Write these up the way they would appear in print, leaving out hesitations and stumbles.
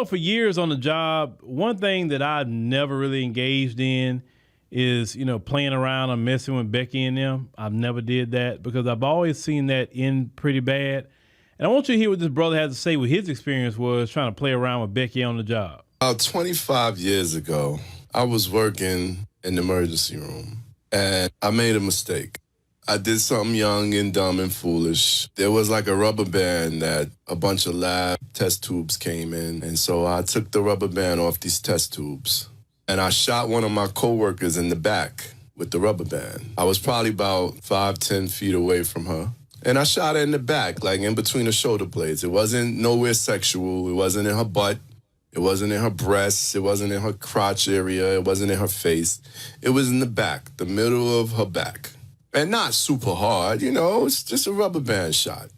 For years on the job, one thing that I've never really engaged in is, playing around or messing with Becky and them. I've never did that because I've always seen that end pretty bad. And I want you to hear what this brother had to say what his experience was trying to play around with Becky on the job. About 25 years ago, I was working in the emergency room and I made a mistake. I did something young and dumb and foolish. There was like a rubber band that a bunch of lab test tubes came in. And so I took the rubber band off these test tubes and I shot one of my coworkers in the back with the rubber band. I was probably about 5-10 feet away from her. And I shot her in the back, like in between the shoulder blades. It wasn't nowhere sexual. It wasn't in her butt. It wasn't in her breasts. It wasn't in her crotch area. It wasn't in her face. It was in the back, the middle of her back. And not super hard, it's just a rubber band shot.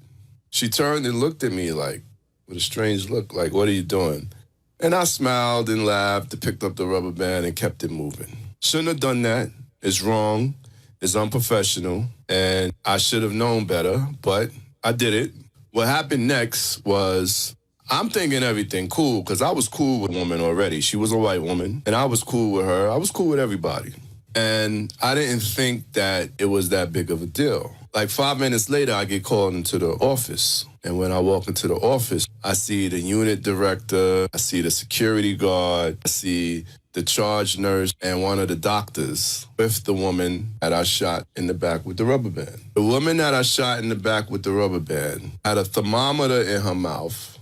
She turned and looked at me like, with a strange look, like, what are you doing? And I smiled and laughed and picked up the rubber band and kept it moving. Shouldn't have done that. It's wrong. It's unprofessional. And I should have known better, but I did it. What happened next was I'm thinking everything cool because I was cool with a woman already. She was a white woman, and I was cool with her. I was cool with everybody. And I didn't think that it was that big of a deal. Like 5 minutes later, I get called into the office. And when I walk into the office, I see the unit director, I see the security guard, I see the charge nurse and one of the doctors with the woman that I shot in the back with the rubber band. The woman that I shot in the back with the rubber band had a thermometer in her mouth.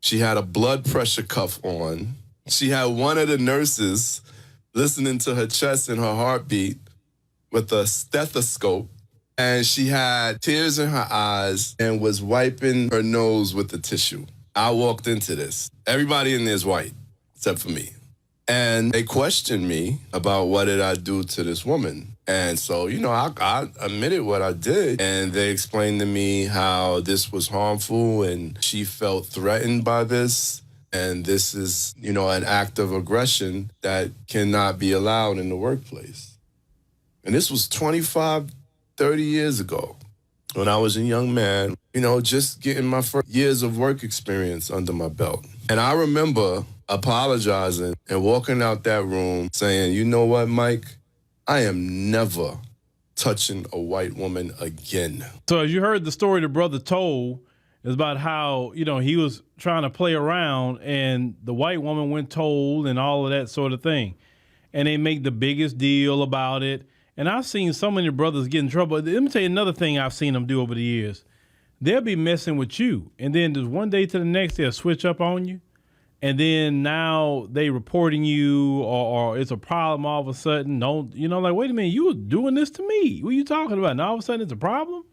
She had a blood pressure cuff on. She had one of the nurses listening to her chest and her heartbeat with a stethoscope. And she had tears in her eyes and was wiping her nose with a tissue. I walked into this. Everybody in there is white, except for me. And they questioned me about what did I do to this woman. And so, I admitted what I did. And they explained to me how this was harmful and she felt threatened by this. And this is, an act of aggression that cannot be allowed in the workplace. And this was 25, 30 years ago when I was a young man, just getting my first years of work experience under my belt. And I remember apologizing and walking out that room saying, you know what, Mike? I am never touching a white woman again. So as you heard the story the brother told, it's about how, he was trying to play around and the white woman went told and all of that sort of thing. And they make the biggest deal about it. And I've seen so many brothers get in trouble. Let me tell you another thing I've seen them do over the years. They'll be messing with you. And then just one day to the next, they'll switch up on you. And then now they reporting you or it's a problem all of a sudden. Wait a minute, you were doing this to me. What are you talking about? Now all of a sudden it's a problem?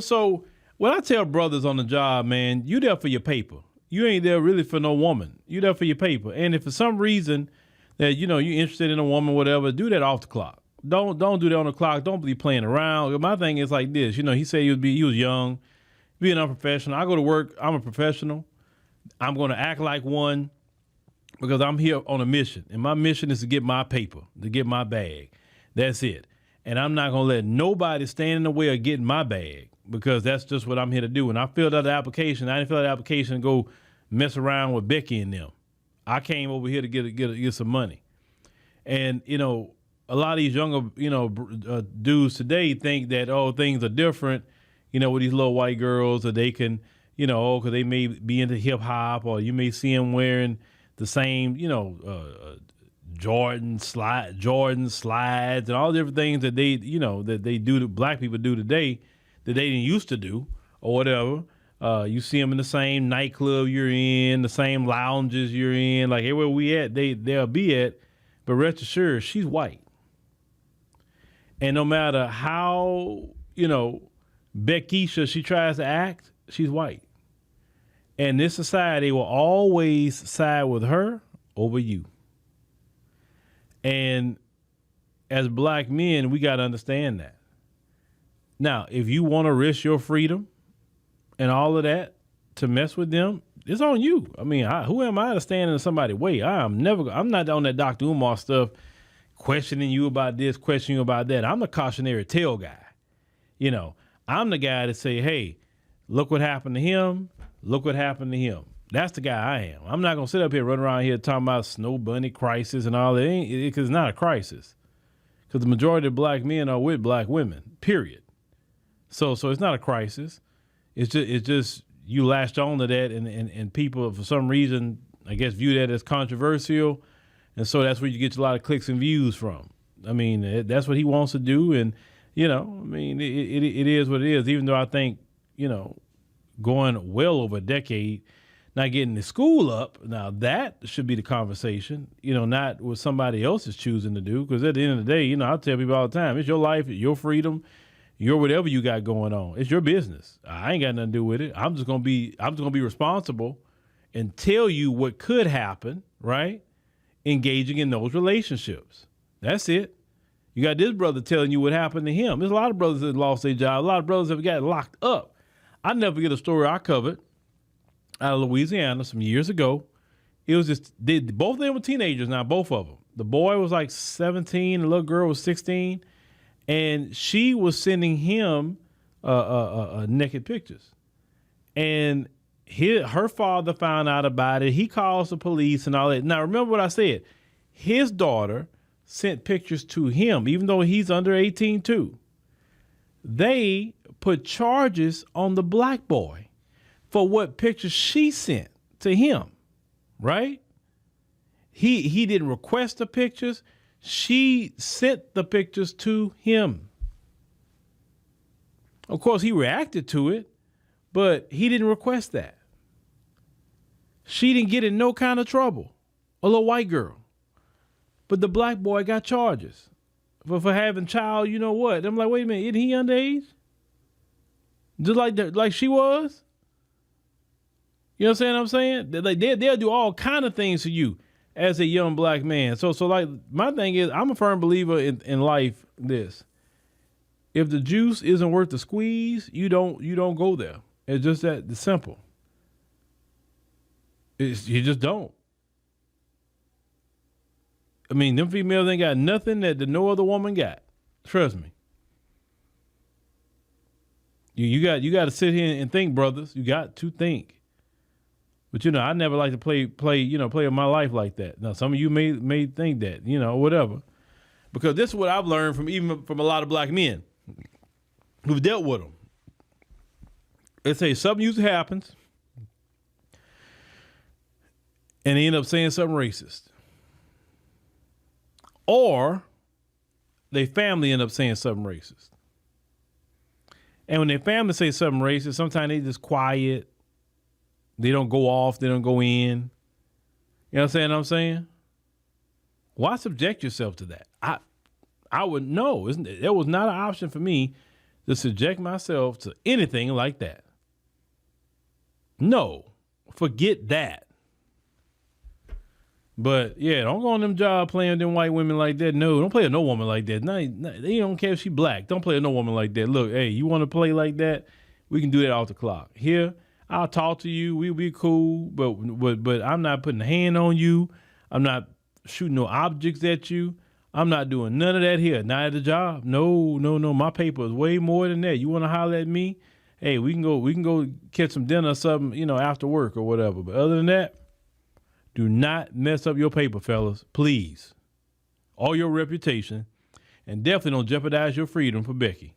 So what I tell brothers on the job, man, you there for your paper. You ain't there really for no woman. You there for your paper. And if for some reason that, you're interested in a woman, whatever, do that off the clock. Don't do that on the clock. Don't be playing around. My thing is like this. He said he was young, being unprofessional. I go to work. I'm a professional. I'm going to act like one because I'm here on a mission. And my mission is to get my paper, to get my bag. That's it. And I'm not going to let nobody stand in the way of getting my bag because that's just what I'm here to do. When I filled out the application, I didn't fill out the application and go mess around with Becky and them. I came over here to get some money. And, a lot of these younger, dudes today think that, things are different, with these little white girls, or they can, because they may be into hip hop, or you may see them wearing the same, Jordan slides and all the different things that they, that they do, that black people do today that they didn't used to do or whatever. You see them in the same nightclub you're in, the same lounges you're in, like everywhere we at, they'll be at. But rest assured, she's white. And no matter how, Beckisha she tries to act, she's white. And this society will always side with her over you. And as black men, we got to understand that. Now, if you want to risk your freedom and all of that to mess with them, it's on you. I mean, who am I to stand in somebody's way? I'm not on that Dr. Umar stuff, questioning you about this, questioning you about that. I'm the cautionary tale guy. I'm the guy that say, hey, look what happened to him. Look what happened to him. That's the guy I am. I'm not going to sit up here running around here talking about snow bunny crisis and all that. Because it's not a crisis. Because the majority of black men are with black women, period. So it's not a crisis. It's just you latched on to that, and people, for some reason, I guess, view that as controversial. And so that's where you get a lot of clicks and views from. I mean, that's what he wants to do. And, you know, I mean, it is what it is, even though I think, you know, going well over a decade, not getting the school up, now that should be the conversation, you know, not what somebody else is choosing to do. Because at the end of the day, you know, I tell people all the time, it's your life, your freedom, your whatever you got going on. It's your business. I ain't got nothing to do with it. I'm just gonna be responsible and tell you what could happen, right? Engaging in those relationships. That's it. You got this brother telling you what happened to him. There's a lot of brothers that lost their job. A lot of brothers have got locked up. I never forget a story I covered out of Louisiana some years ago. It was just, both of them were teenagers now, both of them. The boy was like 17, the little girl was 16, and she was sending him naked pictures. And her father found out about it. He calls the police and all that. Now, remember what I said. His daughter sent pictures to him, even though he's under 18 too. They put charges on the black boy for what pictures she sent to him, right? He didn't request the pictures. She sent the pictures to him. Of course, he reacted to it, but he didn't request that. She didn't get in no kind of trouble, a little white girl. But the black boy got charges for having child, you know what? I'm like, wait a minute, isn't he underage? Just like she was? You know what I'm saying? They'll do all kind of things to you as a young black man. So like, my thing is, I'm a firm believer in life this. If the juice isn't worth the squeeze, you don't go there. It's just that simple. You just don't. I mean, them females ain't got nothing that no other woman got. Trust me. You got to sit here and think, brothers. You got to think. But, you know, I never like to play my life like that. Now, some of you may think that, you know, whatever. Because this is what I've learned from a lot of black men who've dealt with them. They say something usually happens, and they end up saying something racist. Or their family end up saying something racist. And when their family say something racist, sometimes they just quiet. They don't go off. They don't go in. You know what I'm saying? Why subject yourself to that? I would know. It was not an option for me to subject myself to anything like that. No, forget that. But yeah, don't go on them job playing with them white women like that. No, don't play with no woman like that. No, they don't care if she black. Don't play with no woman like that. Look, hey, you want to play like that? We can do that off the clock. Here, I'll talk to you. We'll be cool, but I'm not putting a hand on you. I'm not shooting no objects at you. I'm not doing none of that here. Not at the job. No. My paper is way more than that. You want to holler at me? Hey, we can go catch some dinner or something, you know, after work or whatever. But other than that, do not mess up your paper, fellas, please. Or your reputation, and definitely don't jeopardize your freedom for Becky.